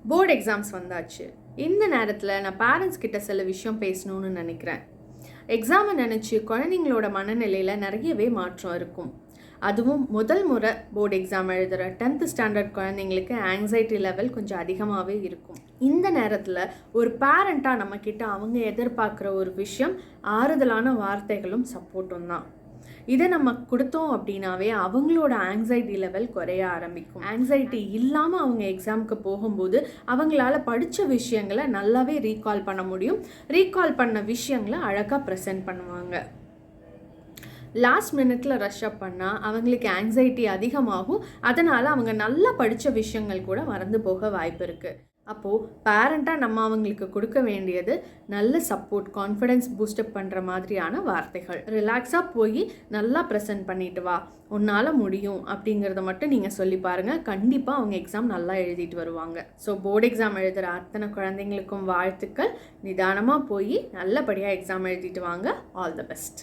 Board exams வந்தாச்சு. இந்த நேரத்தில் நான் பேரண்ட்ஸ் கிட்ட சில விஷயம் பேசணும்னு நினைக்கிறேன். எக்ஸாமை நினச்சி குழந்தைங்களோட மனநிலையில் நிறையவே மாற்றம் இருக்கும். அதுவும் முதல் முறை போர்டு எக்ஸாம் எழுதுகிற 10th ஸ்டாண்டர்ட் குழந்தைங்களுக்கு ஆங்ஸைட்டி லெவல் கொஞ்சம் அதிகமாகவே இருக்கும். இந்த நேரத்தில் ஒரு பேரண்ட்டாக நம்மக்கிட்ட அவங்க எதிர்பார்க்குற ஒரு விஷயம் ஆறுதலான வார்த்தைகளும் சப்போர்ட்டும் தான். இதை நம்ம கொடுத்தோம் அப்படின்னாவே அவங்களோட ஆங்ஸைட்டி லெவல் குறைய ஆரம்பிக்கும். ஆங்ஸைட்டி இல்லாமல் அவங்க எக்ஸாமுக்கு போகும்போது அவங்களால படித்த விஷயங்களை நல்லாவே ரீகால் பண்ண முடியும். ரீகால் பண்ண விஷயங்களை அழகாக ப்ரெசென்ட் பண்ணுவாங்க. லாஸ்ட் மினிட்டில் ரஷ் அப் பண்ணால் அவங்களுக்கு ஆங்ஸைட்டி அதிகமாகும். அதனால் அவங்க நல்லா படித்த விஷயங்கள் கூட மறந்து போக வாய்ப்பு இருக்குது. அப்போது பேரண்ட்டாக நம்ம அவங்களுக்கு கொடுக்க வேண்டியது நல்ல சப்போர்ட், கான்ஃபிடென்ஸ் பூஸ்டப் பண்ணுற மாதிரியான வார்த்தைகள். ரிலாக்ஸாக போய் நல்லா ப்ரெசென்ட் பண்ணிட்டு வா, உன்னால் முடியும் அப்படிங்கிறத மட்டும் நீங்கள் சொல்லி பாருங்கள். கண்டிப்பாக அவங்க எக்ஸாம் நல்லா எழுதிட்டு வருவாங்க. ஸோ போர்டு எக்ஸாம் எழுதுகிற அத்தனை குழந்தைங்களுக்கும் வாழ்த்துக்கள். நிதானமாக போய் நல்லபடியாக எக்ஸாம் எழுதிட்டு வாங்க. All the best.